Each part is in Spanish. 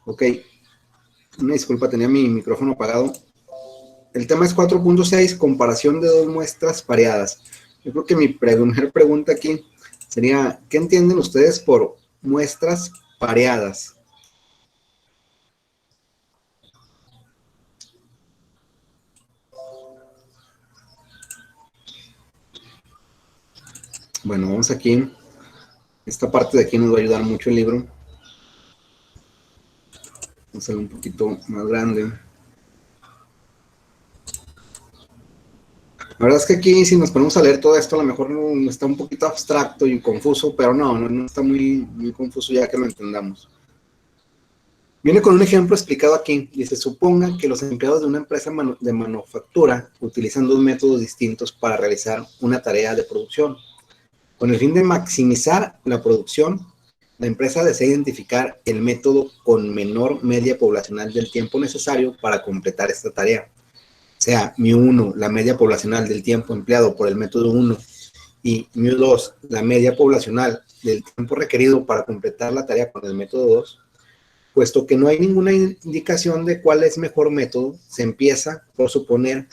Ok, una disculpa, tenía mi micrófono apagado. El tema es 4.6, comparación de dos muestras pareadas. Yo creo que mi primera pregunta aquí sería, ¿qué entienden ustedes por muestras pareadas? Bueno, vamos aquí. Esta parte de aquí nos va a ayudar mucho el libro. Vamos a hacerlo un poquito más grande. La verdad es que aquí, si nos ponemos a leer todo esto, a lo mejor está un poquito abstracto y confuso, pero no está muy confuso ya que lo entendamos. Viene con un ejemplo explicado aquí. Dice, suponga que los empleados de una empresa de manufactura utilizan dos métodos distintos para realizar una tarea de producción. Con el fin de maximizar la producción, la empresa desea identificar el método con menor media poblacional del tiempo necesario para completar esta tarea. O sea, μ1, la media poblacional del tiempo empleado por el método 1, y μ2, la media poblacional del tiempo requerido para completar la tarea con el método 2, puesto que no hay ninguna indicación de cuál es mejor método, se empieza por suponer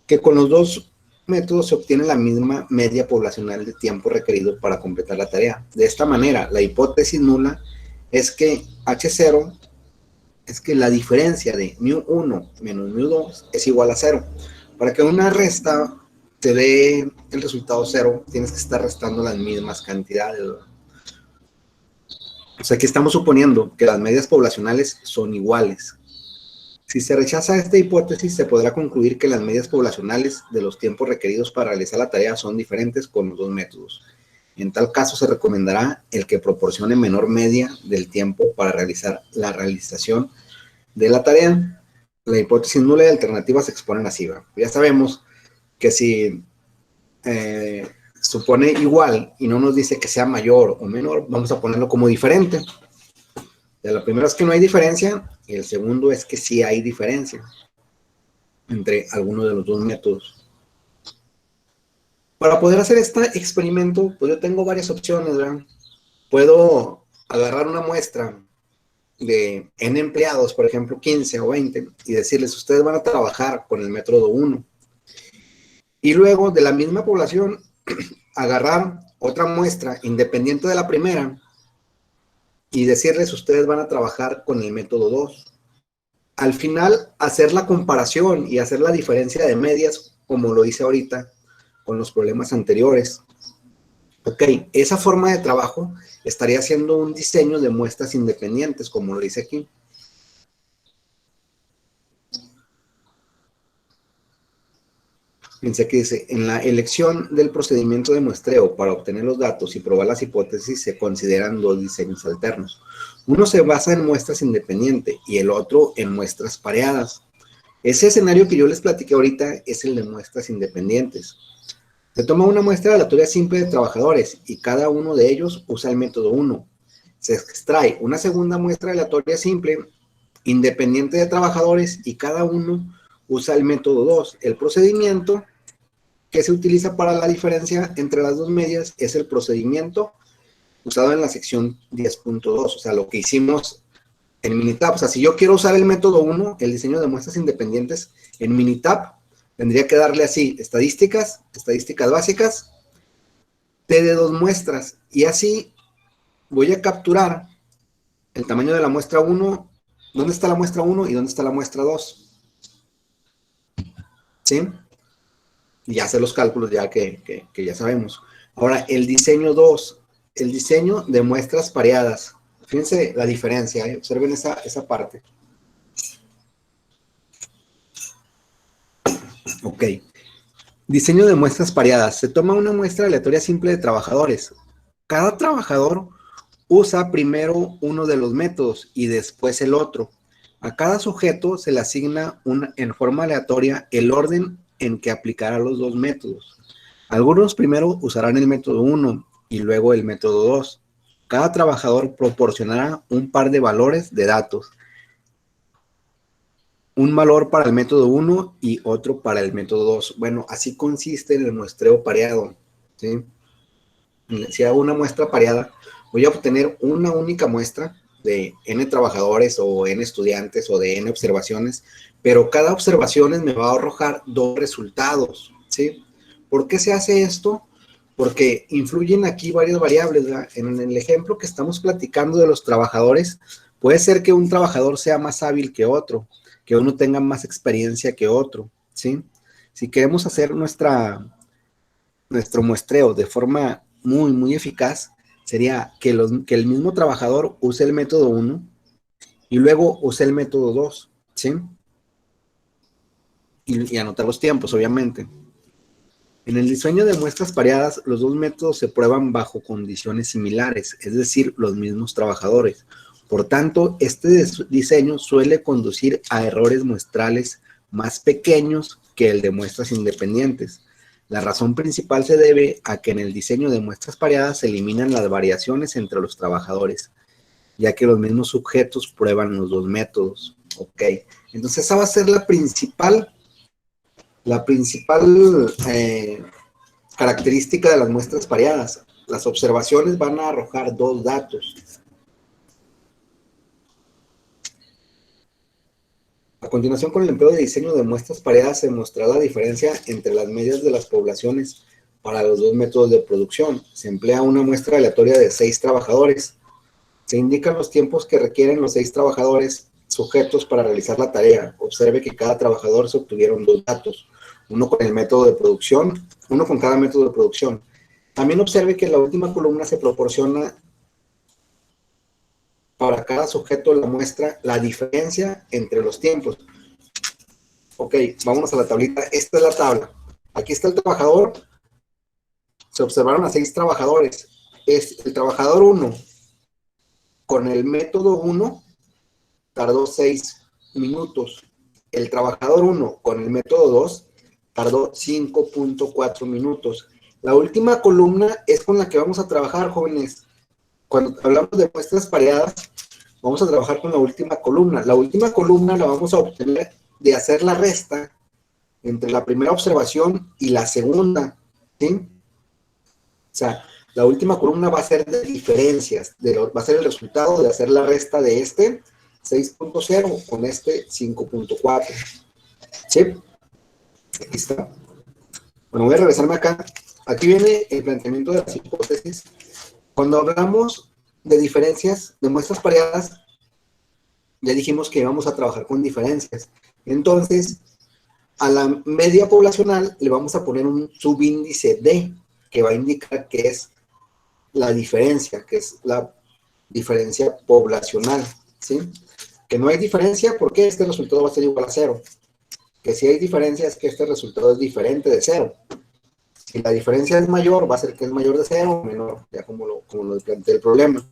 que con los dos métodos se obtiene la misma media poblacional de tiempo requerido para completar la tarea. De esta manera, la hipótesis nula es que H0 es que la diferencia de μ1 menos μ2 es igual a 0. Para que una resta te dé el resultado 0, tienes que estar restando las mismas cantidades, ¿verdad? O sea, aquí estamos suponiendo que las medias poblacionales son iguales. Si se rechaza esta hipótesis, se podrá concluir que las medias poblacionales de los tiempos requeridos para realizar la tarea son diferentes con los dos métodos. En tal caso, se recomendará el que proporcione menor media del tiempo para realizar la realización de la tarea. La hipótesis nula y alternativas se exponen así. ¿Va? Ya sabemos que si supone igual y no nos dice que sea mayor o menor, vamos a ponerlo como diferente. La primera es que no hay diferencia y el segundo es que sí hay diferencia entre alguno de los dos métodos. Para poder hacer este experimento, pues yo tengo varias opciones, ¿verdad? Puedo agarrar una muestra de N empleados, por ejemplo, 15 o 20, y decirles, ustedes van a trabajar con el método 1. Y luego, de la misma población, agarrar otra muestra independiente de la primera y decirles, ustedes van a trabajar con el método 2. Al final, hacer la comparación y hacer la diferencia de medias, como lo hice ahorita con los problemas anteriores. Ok, esa forma de trabajo estaría haciendo un diseño de muestras independientes, como lo dice aquí. Fíjense que dice, en la elección del procedimiento de muestreo para obtener los datos y probar las hipótesis se consideran dos diseños alternos. Uno se basa en muestras independientes y el otro en muestras pareadas. Ese escenario que yo les platiqué ahorita es el de muestras independientes. Se toma una muestra aleatoria simple de trabajadores y cada uno de ellos usa el método 1. Se extrae una segunda muestra aleatoria simple independiente de trabajadores y cada uno usa el método 2. El procedimiento que se utiliza para la diferencia entre las dos medias es el procedimiento usado en la sección 10.2, o sea, lo que hicimos en Minitab. O sea, si yo quiero usar el método 1, el diseño de muestras independientes, en Minitab, tendría que darle así, estadísticas básicas, T de dos muestras, y así voy a capturar el tamaño de la muestra 1, dónde está la muestra 1 y dónde está la muestra 2. ¿Sí? Y ya hacer los cálculos ya que ya sabemos. Ahora, el diseño 2, el diseño de muestras pareadas. Fíjense la diferencia, observen esa parte. Ok. Diseño de muestras pareadas. Se toma una muestra aleatoria simple de trabajadores. Cada trabajador usa primero uno de los métodos y después el otro. A cada sujeto se le asigna en forma aleatoria el orden en que aplicará los dos métodos. Algunos primero usarán el método 1 y luego el método 2. Cada trabajador proporcionará un par de valores de datos. Un valor para el método 1 y otro para el método 2. Bueno, así consiste en el muestreo pareado, ¿sí? Si hago una muestra pareada, voy a obtener una única muestra de N trabajadores o N estudiantes o de N observaciones, pero cada observación me va a arrojar 2 resultados, ¿sí? ¿Por qué se hace esto? Porque influyen aquí varias variables, ¿verdad? En el ejemplo que estamos platicando de los trabajadores, puede ser que un trabajador sea más hábil que otro, que uno tenga más experiencia que otro, ¿sí? Si queremos hacer nuestro muestreo de forma muy, muy eficaz, sería que el mismo trabajador use el método 1 y luego use el método 2, ¿sí? Y anotar los tiempos, obviamente. En el diseño de muestras pareadas, los 2 métodos se prueban bajo condiciones similares, es decir, los mismos trabajadores. Por tanto, este diseño suele conducir a errores muestrales más pequeños que el de muestras independientes. La razón principal se debe a que en el diseño de muestras pareadas se eliminan las variaciones entre los trabajadores, ya que los mismos sujetos prueban los 2 métodos. Ok, entonces esa va a ser la principal característica de las muestras pareadas. Las observaciones van a arrojar 2 datos. A continuación, con el empleo de diseño de muestras pareadas, se mostrará la diferencia entre las medias de las poblaciones para los 2 métodos de producción. Se emplea una muestra aleatoria de 6 trabajadores. Se indican los tiempos que requieren los 6 trabajadores sujetos para realizar la tarea. Observe que cada trabajador se obtuvieron 2 datos, uno con el método de producción, uno con cada método de producción. También observe que en la última columna se proporciona para cada sujeto la muestra la diferencia entre los tiempos. Ok, vámonos a la tablita. Esta es la tabla. Aquí está el trabajador. Se observaron a 6 trabajadores. Es el trabajador 1 con el método 1 tardó 6 minutos. El trabajador 1 con el método 2 tardó 5.4 minutos. La última columna es con la que vamos a trabajar, jóvenes. Cuando hablamos de muestras pareadas, vamos a trabajar con la última columna. La última columna la vamos a obtener de hacer la resta entre la primera observación y la segunda, ¿sí? O sea, la última columna va a ser de diferencias, va a ser el resultado de hacer la resta de este 6.0 con este 5.4. ¿Sí? Aquí está. Bueno, voy a regresarme acá. Aquí viene el planteamiento de las hipótesis. Cuando hablamos de diferencias, de muestras pareadas, ya dijimos que íbamos a trabajar con diferencias. Entonces, a la media poblacional le vamos a poner un subíndice D, que va a indicar que es la diferencia, que es la diferencia poblacional, ¿sí? Que no hay diferencia porque este resultado va a ser igual a 0. Que si hay diferencia es que este resultado es diferente de 0. Si la diferencia es mayor, va a ser que es mayor de 0 o menor, ya como lo plantea el problema.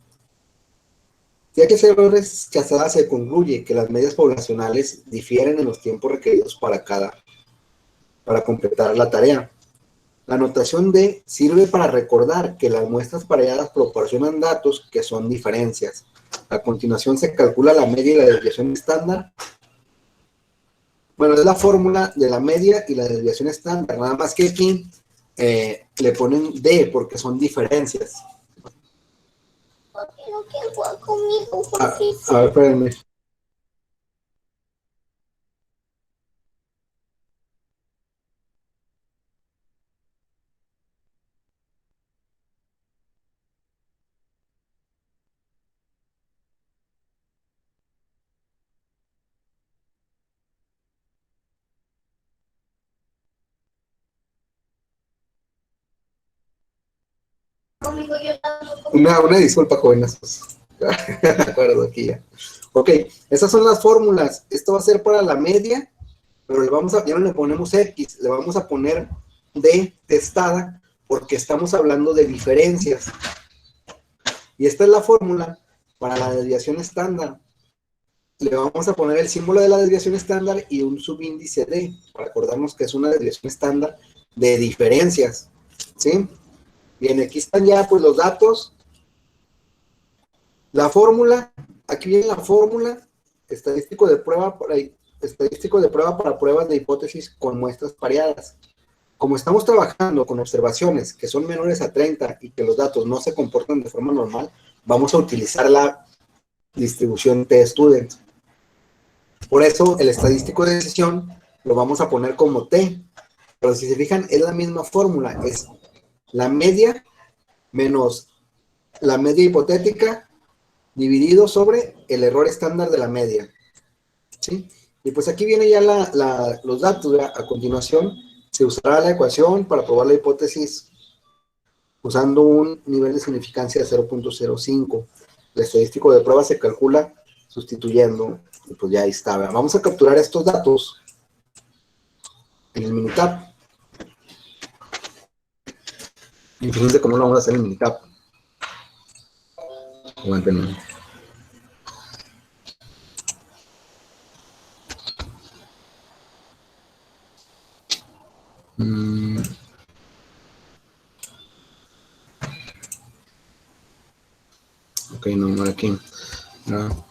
Ya que errores Chazada se concluye que las medias poblacionales difieren en los tiempos requeridos para completar la tarea. La notación D sirve para recordar que las muestras pareadas proporcionan datos que son diferencias. A continuación se calcula la media y la desviación estándar. Bueno, es la fórmula de la media y la desviación estándar, nada más que aquí le ponen D porque son diferencias. ¿Por qué no quieres jugar conmigo, A Juancito? ver, espérenme. Conmigo yo también. Una disculpa, jóvenes. De acuerdo, aquí ya. Ok, esas son las fórmulas. Esto va a ser para la media, pero ya no le ponemos X, le vamos a poner D testada porque estamos hablando de diferencias. Y esta es la fórmula para la desviación estándar. Le vamos a poner el símbolo de la desviación estándar y un subíndice D, para acordarnos que es una desviación estándar de diferencias. ¿Sí? Bien, aquí están ya pues los datos. La fórmula, aquí viene la fórmula, estadístico de prueba para pruebas de hipótesis con muestras pareadas. Como estamos trabajando con observaciones que son menores a 30 y que los datos no se comportan de forma normal, vamos a utilizar la distribución T-student. Por eso el estadístico de decisión lo vamos a poner como T, pero si se fijan es la misma fórmula, es la media menos la media hipotética dividido sobre el error estándar de la media, ¿sí? Y pues aquí viene ya los datos, ¿verdad? A continuación se usará la ecuación para probar la hipótesis usando un nivel de significancia de 0.05. El estadístico de prueba se calcula sustituyendo, y pues ya ahí está, ¿verdad? Vamos a capturar estos datos en el Minitab. Y fíjense cómo lo vamos a hacer en el Minitab. Aguántenme. Ok, no aquí. No.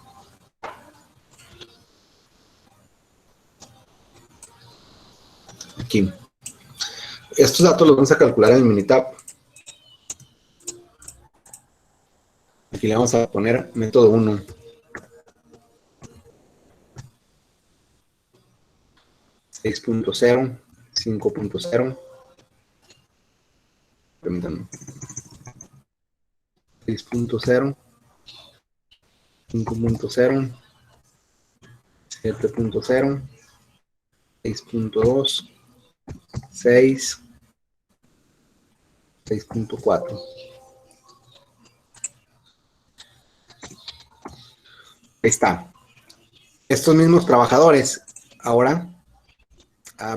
Aquí. Estos datos los vamos a calcular en el Minitab. Aquí le vamos a poner método 1. (6.0), 5.0. Permítanme. 6.0, 5.0, 7.0, 6.2, 6, 6.4. Ahí está. Estos mismos trabajadores, ahora,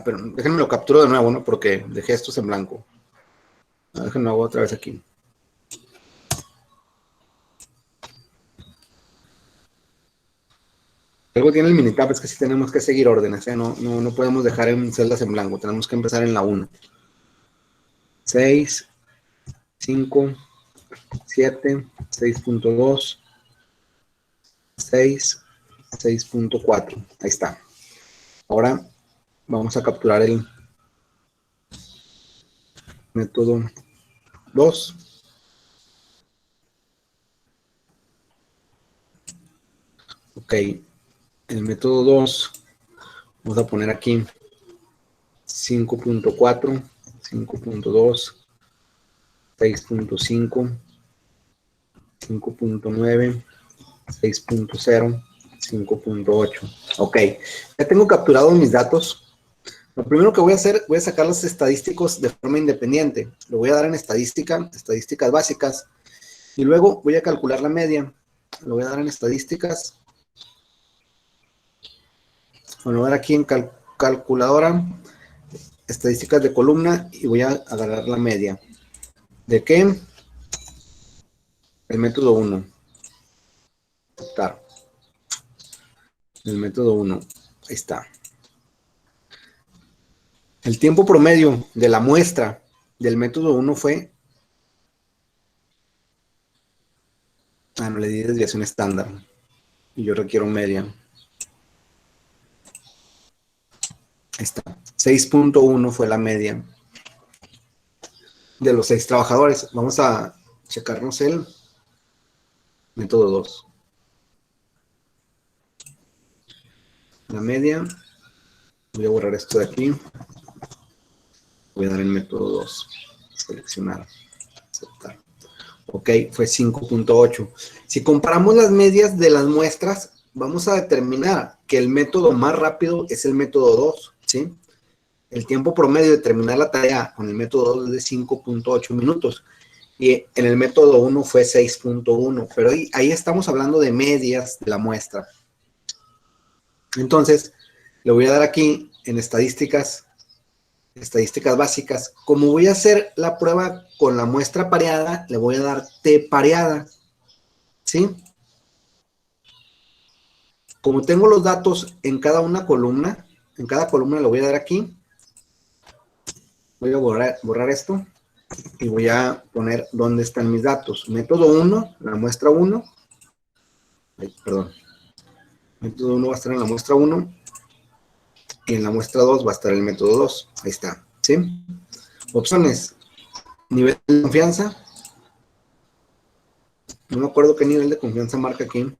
pero déjenme lo capturo de nuevo, ¿no? Porque dejé estos en blanco. Déjenme hago otra vez aquí. Algo tiene el Minitab, es que sí tenemos que seguir órdenes, ¿eh? No podemos dejar en celdas en blanco, tenemos que empezar en la 1. 6, 5, 7, 6.2, 6, 6.4. Ahí está. Ahora vamos a capturar el método 2. Ok, el método 2, vamos a poner aquí 5.4, 5.2, 6.5, 5.9, 6.0, 5.8. Ok, ya tengo capturados mis datos. Lo primero que voy a hacer, voy a sacar los estadísticos de forma independiente. Lo voy a dar en estadísticas básicas, y luego voy a calcular la media. Lo voy a dar en estadísticas. Bueno, voy a dar aquí en calculadora, estadísticas de columna, y voy a agarrar la media. ¿De qué? El método 1. Claro. El método 1. Ahí está. El tiempo promedio de la muestra del método 1 fue... no le di desviación estándar. Y yo requiero media. Ahí está. 6.1 fue la media de los 6 trabajadores. Vamos a checarnos el método 2. La media. Voy a borrar esto de aquí. Voy a dar el método 2. Seleccionar. Aceptar. Ok, fue 5.8. Si comparamos las medias de las muestras, vamos a determinar que el método más rápido es el método 2, ¿sí? El tiempo promedio de terminar la tarea con el método 2 es de 5.8 minutos. Y en el método 1 fue 6.1. Pero ahí estamos hablando de medias de la muestra. Entonces, le voy a dar aquí en estadísticas básicas. Como voy a hacer la prueba con la muestra pareada, le voy a dar T pareada, ¿sí? Como tengo los datos en cada columna le voy a dar aquí. Voy a borrar esto y voy a poner dónde están mis datos. Método 1, la muestra 1. Perdón. Método 1 va a estar en la muestra 1 y en la muestra 2 va a estar el método 2. Ahí está, ¿sí? Opciones. Nivel de confianza. No me acuerdo qué nivel de confianza marca aquí.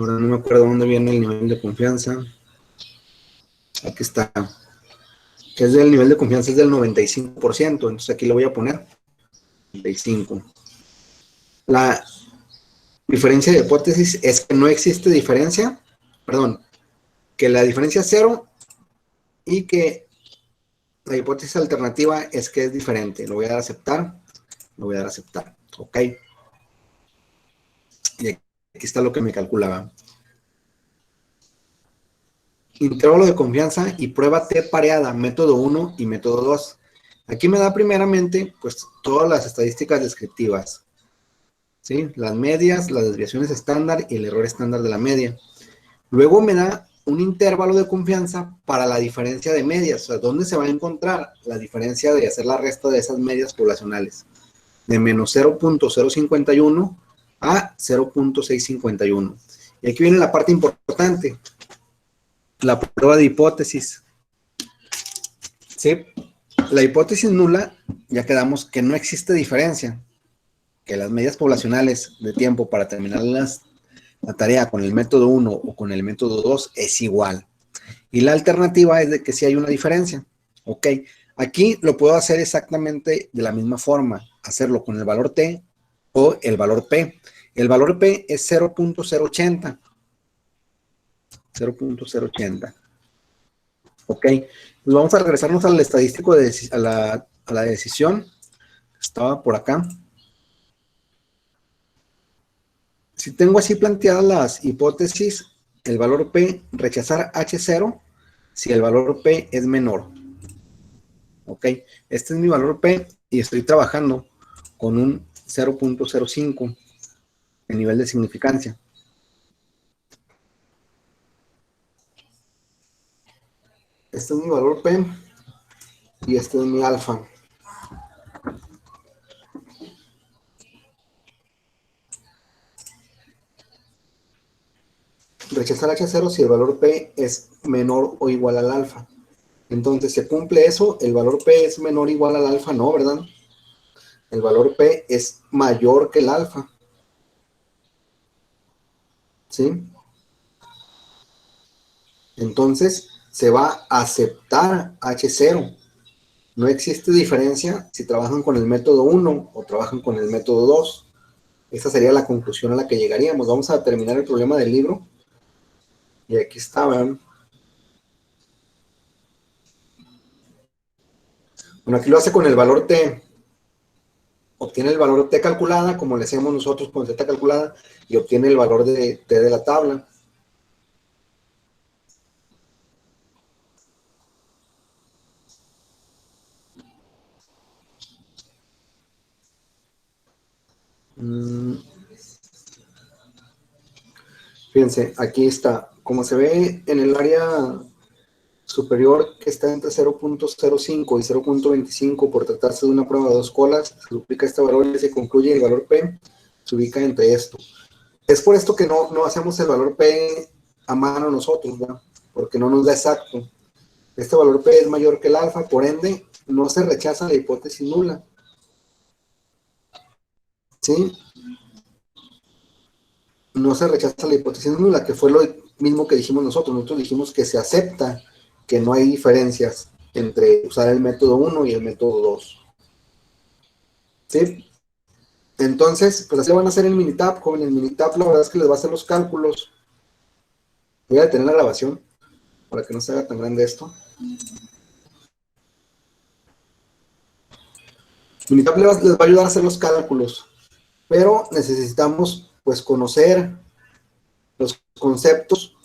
Ahora no me acuerdo dónde viene el nivel de confianza. Aquí está. Que es del nivel de confianza, es del 95%. Entonces aquí le voy a poner 95. La diferencia de hipótesis es que no existe diferencia. Perdón. Que la diferencia es 0 y que la hipótesis alternativa es que es diferente. Lo voy a dar a aceptar. Lo voy a dar a aceptar. Ok. Y aquí está lo que me calculaba. Intervalo de confianza y prueba T pareada, método 1 y método 2. Aquí me da primeramente, pues, todas las estadísticas descriptivas. ¿Sí? Las medias, las desviaciones estándar y el error estándar de la media. Luego me da un intervalo de confianza para la diferencia de medias. O sea, ¿dónde se va a encontrar la diferencia de hacer la resta de esas medias poblacionales? De menos 0.051 a 0.651. Y aquí viene la parte importante. La prueba de hipótesis. ¿Sí? La hipótesis nula, ya quedamos que no existe diferencia, que las medias poblacionales de tiempo para terminar la tarea con el método 1 o con el método 2 es igual. Y la alternativa es de que sí hay una diferencia. Ok, aquí lo puedo hacer exactamente de la misma forma, hacerlo con el valor T o el valor P. El valor P es 0.080. 0.080. Ok, pues vamos a regresarnos al estadístico a la decisión. Estaba por acá. Si tengo así planteadas las hipótesis, el valor P, rechazar H0 si el valor P es menor. Ok, este es mi valor P y estoy trabajando con un 0.05 en nivel de significancia. Este es mi valor P y este es mi alfa. Rechazar H0 si el valor P es menor o igual al alfa. Entonces, ¿se cumple eso? ¿El valor P es menor o igual al alfa? No, ¿verdad? El valor P es mayor que el alfa. ¿Sí? Entonces, se va a aceptar H0. No existe diferencia si trabajan con el método 1 o trabajan con el método 2. Esta sería la conclusión a la que llegaríamos. Vamos a terminar el problema del libro. Y aquí está, ¿verdad? Bueno, aquí lo hace con el valor T. Obtiene el valor T calculada, como le hacemos nosotros con Z calculada, y obtiene el valor de T de la tabla. Fíjense, aquí está. Como se ve en el área superior que está entre 0.05 y 0.25 por tratarse de una prueba de dos colas, se duplica este valor y se concluye el valor P, se ubica entre esto. Es por esto que no hacemos el valor P a mano nosotros, ¿verdad? Porque no nos da exacto. Este valor P es mayor que el alfa, por ende, no se rechaza la hipótesis nula. ¿Sí? No se rechaza la hipótesis nula, que fue lo mismo que dijimos nosotros. Nosotros dijimos que se acepta que no hay diferencias entre usar el método 1 y el método 2. ¿Sí? Entonces, pues así lo van a hacer en Minitab. Con el Minitab la verdad es que les va a hacer los cálculos. Voy a detener la grabación para que no se haga tan grande esto. Minitab les va a ayudar a hacer los cálculos, pero necesitamos pues conocer los conceptos